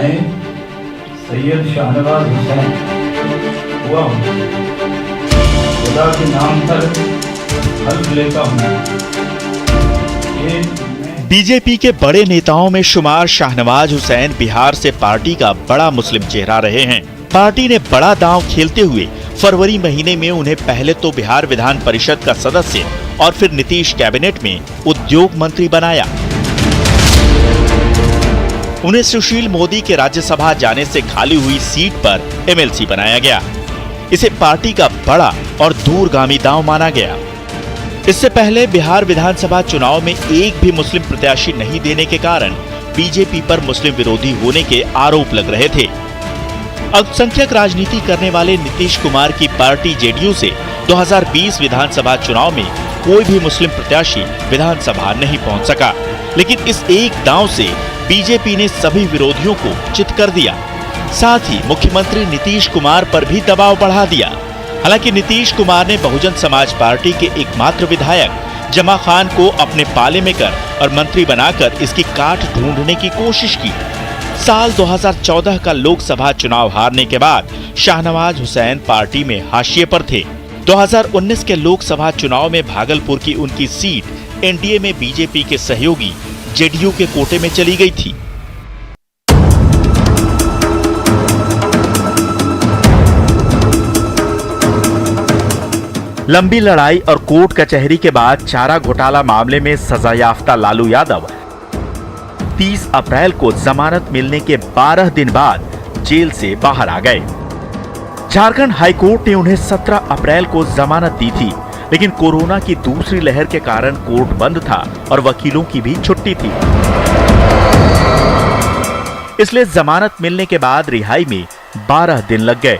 मैं सैयद शाहनवाज हुसैन हुआ हूँ, खुदा के नाम पर हल्फ लेता हूँ। बीजेपी के बड़े नेताओं में शुमार शाहनवाज हुसैन बिहार से पार्टी का बड़ा मुस्लिम चेहरा रहे हैं। पार्टी ने बड़ा दांव खेलते हुए फरवरी महीने में उन्हें पहले तो बिहार विधान परिषद का सदस्य और फिर नीतीश कैबिनेट में उद्योग मंत्री बनाया। उन्हें सुशील मोदी के राज्यसभा जाने से खाली हुई सीट पर एमएलसी बनाया गया। इसे पार्टी का बड़ा और दूरगामी दांव माना गया। इससे पहले बिहार विधानसभा चुनाव में एक भी मुस्लिम प्रत्याशी नहीं देने के कारण बीजेपी पर मुस्लिम विरोधी होने के आरोप लग रहे थे। अल्पसंख्यक राजनीति करने वाले नीतीश कुमार की पार्टी जेडीयू से 2020 विधानसभा चुनाव में कोई भी मुस्लिम प्रत्याशी विधानसभा नहीं पहुंच सका, लेकिन इस एक दांव से बीजेपी ने सभी विरोधियों को चित कर दिया। साथ ही मुख्यमंत्री नीतीश कुमार पर भी दबाव बढ़ा दिया। हालांकि नीतीश कुमार ने बहुजन समाज पार्टी के एकमात्र विधायक जमा खान को अपने पाले में कर और मंत्री बनाकर इसकी काट ढूंढने की कोशिश की। साल 2014 का लोकसभा चुनाव हारने के बाद शाहनवाज हुसैन पार्टी में हाशिए पर थे। 2019 के लोकसभा चुनाव में भागलपुर की उनकी सीट एनडीए में बीजेपी के सहयोगी जेडीयू के कोटे में चली गई थी। लंबी लड़ाई और कोर्ट कचहरी के बाद चारा घोटाला मामले में सजायाफ्ता लालू यादव 30 अप्रैल को जमानत मिलने के 12 दिन बाद जेल से बाहर आ गए। झारखंड हाईकोर्ट ने उन्हें 17 अप्रैल को जमानत दी थी, लेकिन कोरोना की दूसरी लहर के कारण कोर्ट बंद था और वकीलों की भी छुट्टी थी। इसलिए जमानत मिलने के बाद रिहाई में 12 दिन लग गए।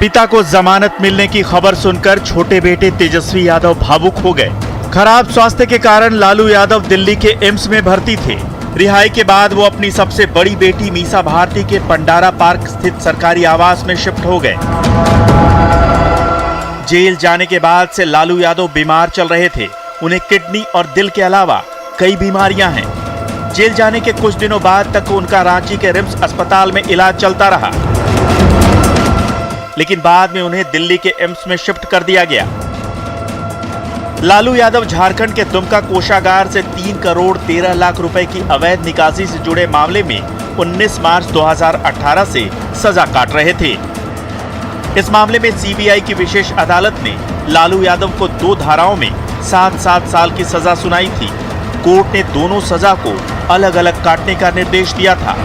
पिता को जमानत मिलने की खबर सुनकर छोटे बेटे तेजस्वी यादव भावुक हो गए। खराब स्वास्थ्य के कारण लालू यादव दिल्ली के एम्स में भर्ती थे। रिहाई के बाद वो अपनी सबसे बड़ी बेटी मीसा भारती के पंडारा पार्क स्थित सरकारी आवास में शिफ्ट हो गए। जेल जाने के बाद से लालू यादव बीमार चल रहे थे। उन्हें किडनी और दिल के अलावा कई बीमारियां हैं। जेल जाने के कुछ दिनों बाद तक उनका रांची के रिम्स अस्पताल में इलाज चलता रहा, लेकिन बाद में उन्हें दिल्ली के एम्स में शिफ्ट कर दिया गया। लालू यादव झारखंड के दुमका कोषागार से 3 करोड़ 13 लाख रुपए की अवैध निकासी से जुड़े मामले में 19 मार्च 2018 से सजा काट रहे थे। इस मामले में सीबीआई की विशेष अदालत ने लालू यादव को 2 धाराओं में 7-7 साल की सजा सुनाई थी। कोर्ट ने दोनों सजा को अलग अलग काटने का निर्देश दिया था।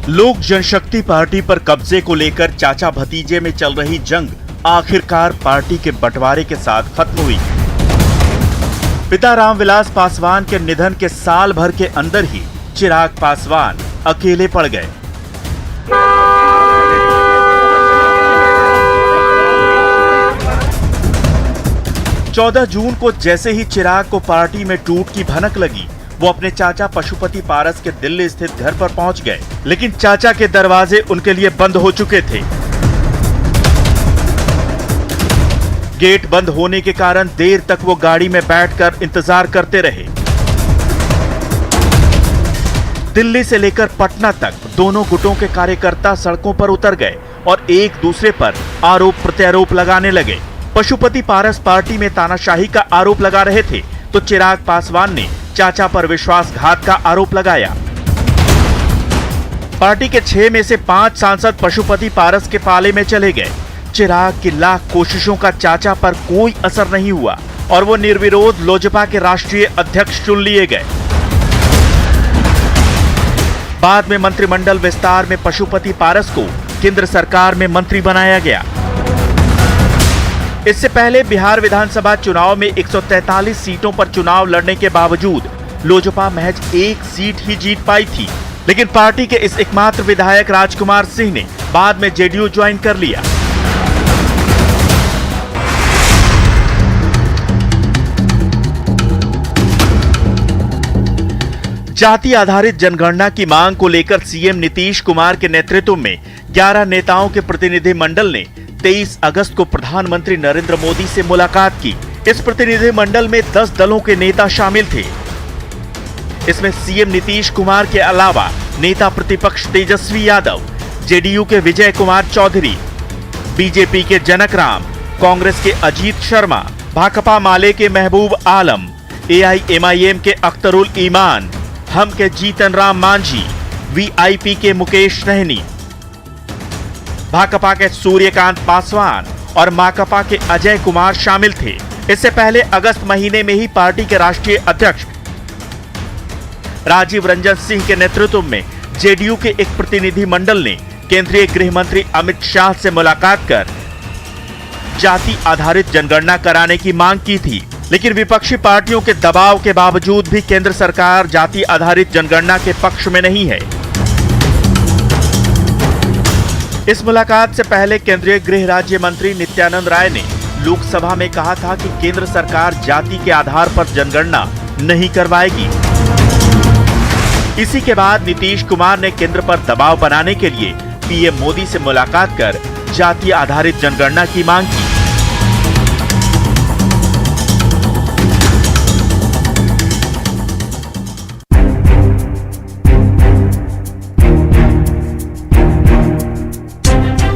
लोक जनशक्ति पार्टी पर कब्जे को लेकर चाचा भतीजे में चल रही जंग आखिरकार पार्टी के बंटवारे के साथ खत्म हुई। पिता रामविलास पासवान के निधन के साल भर के अंदर ही चिराग पासवान अकेले पड़ गए। चौदह जून को जैसे ही चिराग को पार्टी में टूट की भनक लगी, वो अपने चाचा पशुपति पारस के दिल्ली स्थित घर पर पहुंच गए, लेकिन चाचा के दरवाजे उनके लिए बंद हो चुके थे। गेट बंद होने के कारण देर तक वो गाड़ी में बैठकर इंतजार करते रहे। दिल्ली से लेकर पटना तक दोनों गुटों के कार्यकर्ता सड़कों पर उतर गए और एक दूसरे पर आरोप प्रत्यारोप लगाने लगे। पशुपति पारस पार्टी में तानाशाही का आरोप लगा रहे थे, तो चिराग पासवान ने चाचा पर विश्वासघात का आरोप लगाया। पार्टी के 6 में से 5 सांसद पशुपति पारस के पाले में चले गए। चिराग की लाख कोशिशों का चाचा पर कोई असर नहीं हुआ और वो निर्विरोध लोजपा के राष्ट्रीय अध्यक्ष चुन लिए गए। बाद में मंत्रिमंडल विस्तार में पशुपति पारस को केंद्र सरकार में मंत्री बनाया गया। इससे पहले बिहार विधानसभा चुनाव में 143 सीटों पर चुनाव लड़ने के बावजूद लोजपा महज 1 सीट ही जीत पाई थी, लेकिन पार्टी के इस एकमात्र विधायक राजकुमार सिंह ने बाद में जेडीयू ज्वाइन कर लिया। जाति आधारित जनगणना की मांग को लेकर सीएम नीतीश कुमार के नेतृत्व में 11 नेताओं के प्रतिनिधि मंडल ने 23 अगस्त को प्रधानमंत्री नरेंद्र मोदी से मुलाकात की। इस प्रतिनिधिमंडल में 10 दलों के नेता शामिल थे। इसमें सीएम नीतीश कुमार के अलावा नेता प्रतिपक्ष तेजस्वी यादव, जेडीयू के विजय कुमार चौधरी, बीजेपी के जनक राम, कांग्रेस के अजीत शर्मा, भाकपा माले के महबूब आलम, एआईएमआईएम के अख्तरुल ईमान, हम के जीतन राम मांझी, वीआईपी के मुकेश सहनी, भाकपा के सूर्यकांत पासवान और माकपा के अजय कुमार शामिल थे। इससे पहले अगस्त महीने में ही पार्टी के राष्ट्रीय अध्यक्ष राजीव रंजन सिंह के नेतृत्व में जेडीयू के एक प्रतिनिधिमंडल ने केंद्रीय गृह मंत्री अमित शाह से मुलाकात कर जाति आधारित जनगणना कराने की मांग की थी। लेकिन विपक्षी पार्टियों के दबाव के बावजूद भी केंद्र सरकार जाति आधारित जनगणना के पक्ष में नहीं है। इस मुलाकात से पहले केंद्रीय गृह राज्य मंत्री नित्यानंद राय ने लोकसभा में कहा था कि केंद्र सरकार जाति के आधार पर जनगणना नहीं करवाएगी। इसी के बाद नीतीश कुमार ने केंद्र पर दबाव बनाने के लिए पीएम मोदी से मुलाकात कर जाति आधारित जनगणना की मांग की।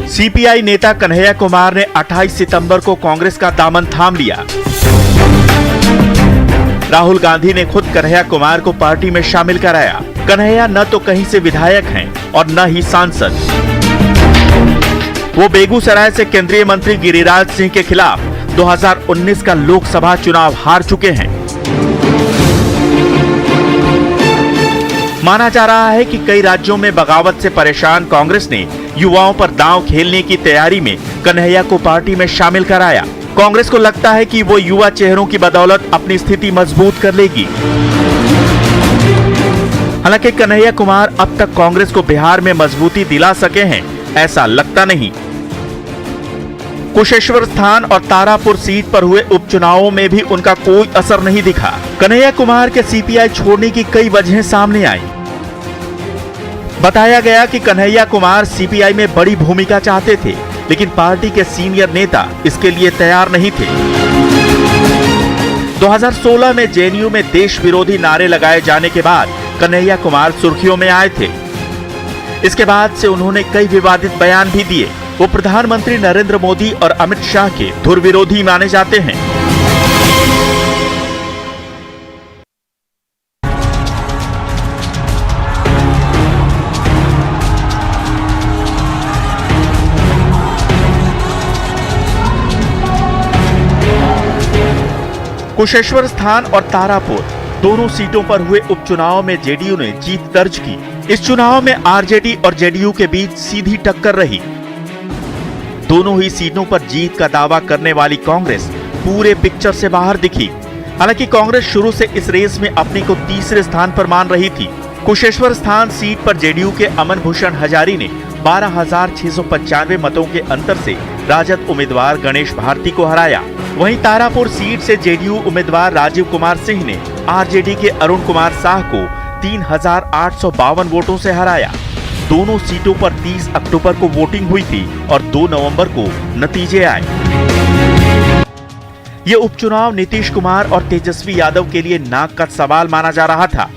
सीपीआई नेता कन्हैया कुमार ने 28 सितंबर को कांग्रेस का दामन थाम लिया। राहुल गांधी ने खुद कन्हैया कुमार को पार्टी में शामिल कराया। कन्हैया न तो कहीं से विधायक हैं और न ही सांसद। वो बेगूसराय से केंद्रीय मंत्री गिरिराज सिंह के खिलाफ 2019 का लोकसभा चुनाव हार चुके हैं। माना जा रहा है कि कई राज्यों में बगावत से परेशान कांग्रेस ने युवाओं पर दांव खेलने की तैयारी में कन्हैया को पार्टी में शामिल कराया। कांग्रेस को लगता है कि वो युवा चेहरों की बदौलत अपनी स्थिति मजबूत कर लेगी। हालांकि कन्हैया कुमार अब तक कांग्रेस को बिहार में मजबूती दिला सके हैं, ऐसा लगता नहीं। कुशेश्वर स्थान और तारापुर सीट पर हुए उपचुनावों में भी उनका कोई असर नहीं दिखा। कन्हैया कुमार के सीपीआई छोड़ने की कई वजहें सामने आई। बताया गया कि कन्हैया कुमार सीपीआई में बड़ी भूमिका चाहते थे, लेकिन पार्टी के सीनियर नेता इसके लिए तैयार नहीं थे। 2016 में जेएनयू में देश विरोधी नारे लगाए जाने के बाद कन्हैया कुमार सुर्खियों में आए थे। इसके बाद से उन्होंने कई विवादित बयान भी दिए। वो प्रधानमंत्री नरेंद्र मोदी और अमित शाह के धुर विरोधी माने जाते हैं। कुशेश्वर स्थान और तारापुर दोनों सीटों पर हुए उपचुनाव में जेडीयू ने जीत दर्ज की। इस चुनाव में आरजेडी और जेडीयू के बीच सीधी टक्कर रही। दोनों ही सीटों पर जीत का दावा करने वाली कांग्रेस पूरे पिक्चर से बाहर दिखी। हालांकि कांग्रेस शुरू से इस रेस में अपने को तीसरे स्थान पर मान रही थी। कुशेश्वर स्थान सीट पर जेडीयू के अमन भूषण हजारी ने 12,695 मतों के अंतर से राजद उम्मीदवार गणेश भारती को हराया। वहीं तारापुर सीट से जेडीयू उम्मीदवार राजीव कुमार सिंह ने आरजेडी के अरुण कुमार साह को 3,852 वोटों से हराया। दोनों सीटों पर 30 अक्टूबर को वोटिंग हुई थी और 2 नवंबर को नतीजे आए। ये उपचुनाव नीतीश कुमार और तेजस्वी यादव के लिए नाक का सवाल माना जा रहा था।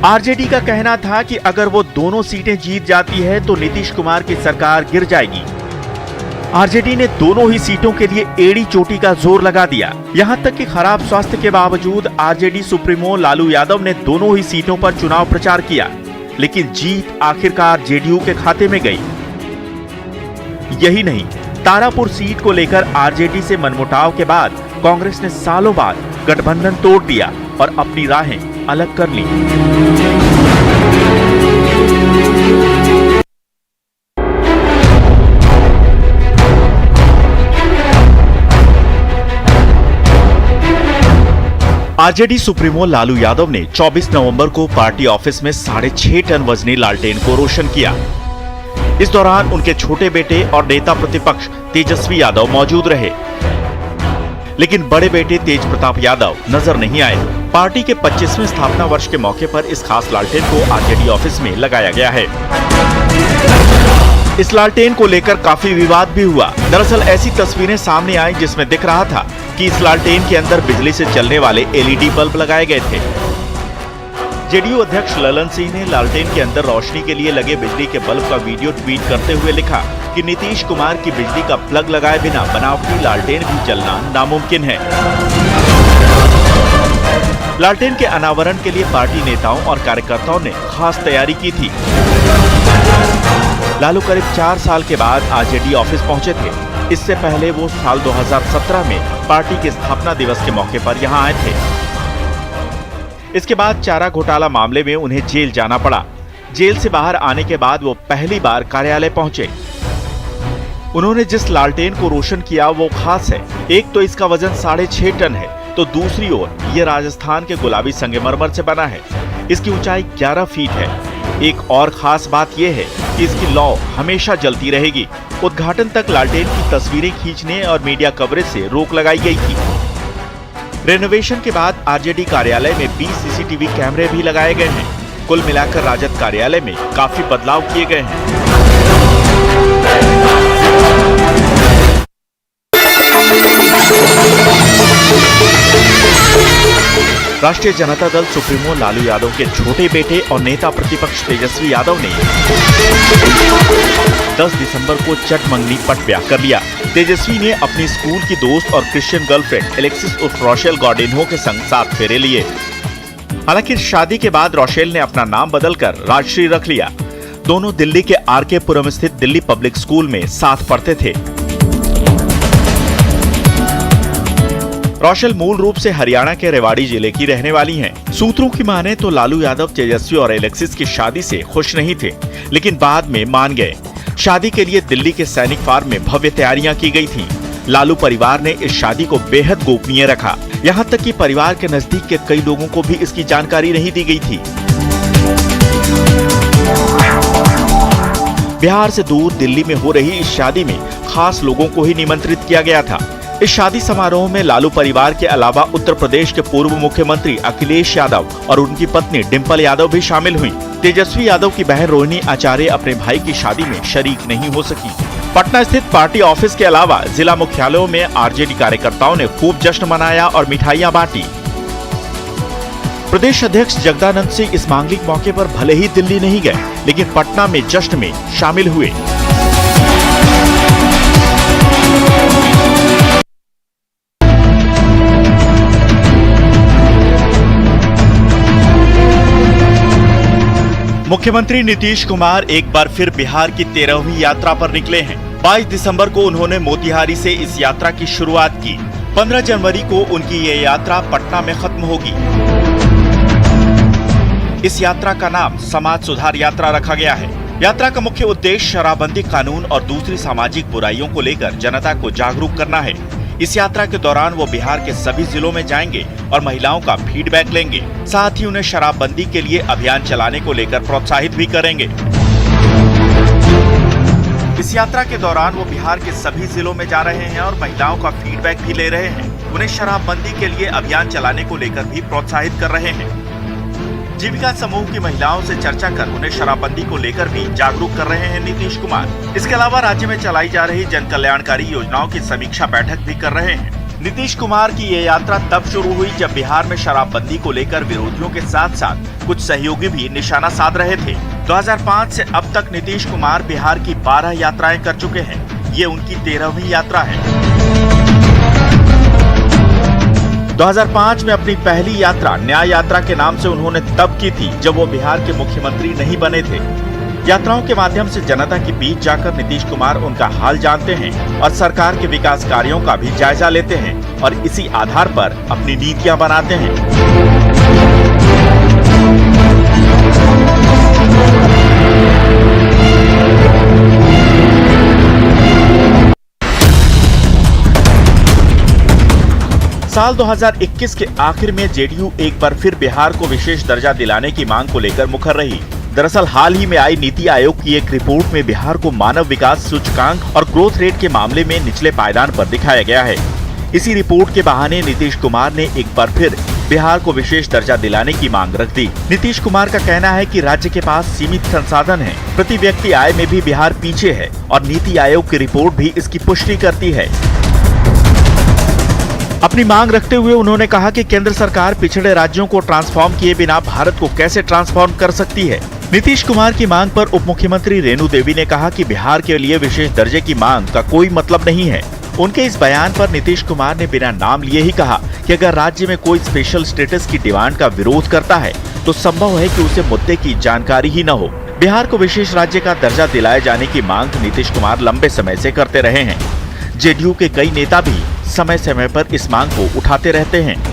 आरजेडी का कहना था कि अगर वो दोनों सीटें जीत जाती है तो नीतीश कुमार की सरकार गिर जाएगी। आरजेडी ने दोनों ही सीटों के लिए एड़ी चोटी का जोर लगा दिया। यहां तक कि खराब स्वास्थ्य के बावजूद आरजेडी सुप्रीमो लालू यादव ने दोनों ही सीटों पर चुनाव प्रचार किया, लेकिन जीत आखिरकार जेडीयू के खाते में गई। यही नहीं, तारापुर सीट को लेकर आरजेडी से मनमुटाव के बाद कांग्रेस ने सालों बाद गठबंधन तोड़ दिया और अपनी राहें अलग कर ली। आरजेडी सुप्रीमो लालू यादव ने 24 नवंबर को पार्टी ऑफिस में 6.5 टन वजनी लालटेन को रोशन किया। इस दौरान उनके छोटे बेटे और नेता प्रतिपक्ष तेजस्वी यादव मौजूद रहे, लेकिन बड़े बेटे तेज प्रताप यादव नजर नहीं आए। पार्टी के 25वें स्थापना वर्ष के मौके पर इस खास लालटेन को आरजेडी ऑफिस में लगाया गया है। इस लालटेन को लेकर काफी विवाद भी हुआ। दरअसल ऐसी तस्वीरें सामने आई जिसमें दिख रहा था कि इस लालटेन के अंदर बिजली से चलने वाले एलईडी बल्ब लगाए गए थे। जेडीयू अध्यक्ष ललन सिंह ने लालटेन के अंदर रोशनी के लिए लगे बिजली के बल्ब का वीडियो ट्वीट करते हुए लिखा कि नीतीश कुमार की बिजली का प्लग लगाए बिना बनावटी लालटेन भी जलना नामुमकिन है। लालटेन के अनावरण के लिए पार्टी नेताओं और कार्यकर्ताओं ने खास तैयारी की थी। लालू करीब 4 साल के बाद आरजेडी ऑफिस पहुंचे थे। इससे पहले वो साल 2017 में पार्टी के स्थापना दिवस के मौके पर यहां आए थे। इसके बाद चारा घोटाला मामले में उन्हें जेल जाना पड़ा। जेल से बाहर आने के बाद वो पहली बार कार्यालय पहुंचे। उन्होंने जिस लालटेन को रोशन किया वो खास है। एक तो इसका वजन 6.5 टन है, तो दूसरी ओर ये राजस्थान के गुलाबी संगमरमर से बना है। इसकी ऊंचाई 11 फीट है। एक और खास बात यह है कि इसकी लौ हमेशा जलती रहेगी। उद्घाटन तक लालटेन की तस्वीरें खींचने और मीडिया कवरेज से रोक लगाई गई थी। रेनोवेशन के बाद आरजेडी कार्यालय में 20 सीसीटीवी कैमरे भी लगाए गए हैं। कुल मिलाकर राजद कार्यालय में काफी बदलाव किए गए हैं। राष्ट्रीय जनता दल सुप्रीमो लालू यादव के छोटे बेटे और नेता प्रतिपक्ष तेजस्वी यादव ने 10 दिसंबर को चटमंगनी पट ब्याह कर लिया। तेजस्वी ने अपनी स्कूल की दोस्त और क्रिश्चियन गर्लफ्रेंड एलेक्सिस उर्फ रोशेल गॉर्डिन्हो के संग 7 फेरे लिए। हालांकि शादी के बाद रोशेल ने अपना नाम बदलकर राजश्री रख लिया। दोनों दिल्ली के आरके पुरम स्थित दिल्ली पब्लिक स्कूल में साथ पढ़ते थे। रोशेल मूल रूप से हरियाणा के रेवाड़ी जिले की रहने वाली हैं। सूत्रों की माने तो लालू यादव तेजस्वी और एलेक्सिस की शादी से खुश नहीं थे, लेकिन बाद में मान गए। शादी के लिए दिल्ली के सैनिक फार्म में भव्य तैयारियां की गई थीं। लालू परिवार ने इस शादी को बेहद गोपनीय रखा। यहाँ तक कि परिवार के नजदीक के कई लोगों को भी इसकी जानकारी नहीं दी गई थी। बिहार से दूर दिल्ली में हो रही इस शादी में खास लोगों को ही निमंत्रित किया गया था। इस शादी समारोह में लालू परिवार के अलावा उत्तर प्रदेश के पूर्व मुख्यमंत्री अखिलेश यादव और उनकी पत्नी डिंपल यादव भी शामिल हुई। तेजस्वी यादव की बहन रोहिणी आचार्य अपने भाई की शादी में शरीक नहीं हो सकी। पटना स्थित पार्टी ऑफिस के अलावा जिला मुख्यालयों में आरजेडी कार्यकर्ताओं ने खूब जश्न मनाया और मिठाइयां बांटी। प्रदेश अध्यक्ष जगदानंद सिंह इस मांगलिक मौके पर भले ही दिल्ली नहीं गए, लेकिन पटना में जश्न में शामिल हुए। मुख्यमंत्री नीतीश कुमार एक बार फिर बिहार की 13वीं यात्रा पर निकले हैं। 22 दिसंबर को उन्होंने मोतिहारी से इस यात्रा की शुरुआत की। 15 जनवरी को उनकी ये यात्रा पटना में खत्म होगी। इस यात्रा का नाम समाज सुधार यात्रा रखा गया है। यात्रा का मुख्य उद्देश्य शराबबंदी कानून और दूसरी सामाजिक बुराइयों को लेकर जनता को जागरूक करना है। इस यात्रा के दौरान वो बिहार के सभी जिलों में जाएंगे और महिलाओं का फीडबैक लेंगे। साथ ही उन्हें शराबबंदी के लिए अभियान चलाने को लेकर प्रोत्साहित भी करेंगे। इस यात्रा के दौरान वो बिहार के सभी जिलों में जा रहे हैं और महिलाओं का फीडबैक भी ले रहे हैं। उन्हें शराबबंदी के लिए अभियान चलाने को लेकर भी प्रोत्साहित कर रहे हैं। जीविका समूह की महिलाओं से चर्चा कर उन्हें शराबबंदी को लेकर भी जागरूक कर रहे हैं नीतीश कुमार। इसके अलावा राज्य में चलाई जा रही जन कल्याणकारी योजनाओं की समीक्षा बैठक भी कर रहे हैं। नीतीश कुमार की ये यात्रा तब शुरू हुई जब बिहार में शराबबंदी को लेकर विरोधियों के साथ साथ कुछ सहयोगी भी निशाना साध रहे थे। 2005 से अब तक नीतीश कुमार बिहार की 12 यात्राएं कर चुके हैं। ये उनकी 13वीं यात्रा है। 2005 में अपनी पहली यात्रा न्याय यात्रा के नाम से उन्होंने तब की थी जब वो बिहार के मुख्यमंत्री नहीं बने थे। यात्राओं के माध्यम से जनता के बीच जाकर नीतीश कुमार उनका हाल जानते हैं और सरकार के विकास कार्यों का भी जायजा लेते हैं और इसी आधार पर अपनी नीतियां बनाते हैं। साल 2021 के आखिर में जेडीयू एक बार फिर बिहार को विशेष दर्जा दिलाने की मांग को लेकर मुखर रही। दरअसल हाल ही में आई नीति आयोग की एक रिपोर्ट में बिहार को मानव विकास सूचकांक और ग्रोथ रेट के मामले में निचले पायदान पर दिखाया गया है। इसी रिपोर्ट के बहाने नीतीश कुमार ने एक बार फिर बिहार को विशेष दर्जा दिलाने की मांग रख दी। नीतीश कुमार का कहना है कि राज्य के पास सीमित संसाधन है, प्रति व्यक्ति आय में भी बिहार पीछे है और नीति आयोग की रिपोर्ट भी इसकी पुष्टि करती है। अपनी मांग रखते हुए उन्होंने कहा कि केंद्र सरकार पिछड़े राज्यों को ट्रांसफॉर्म किए बिना भारत को कैसे ट्रांसफॉर्म कर सकती है। नीतीश कुमार की मांग पर उप मुख्यमंत्री रेणु देवी ने कहा कि बिहार के लिए विशेष दर्जे की मांग का कोई मतलब नहीं है। उनके इस बयान पर नीतीश कुमार ने बिना नाम लिए ही कहा कि अगर राज्य में कोई स्पेशल स्टेटस की डिमांड का विरोध करता है तो संभव है कि उसे मुद्दे की जानकारी ही न हो। बिहार को विशेष राज्य का दर्जा दिलाए जाने की मांग नीतीश कुमार लंबे समय से करते रहे हैं। जेडीयू के कई नेता भी समय समय पर इस मांग को उठाते रहते हैं।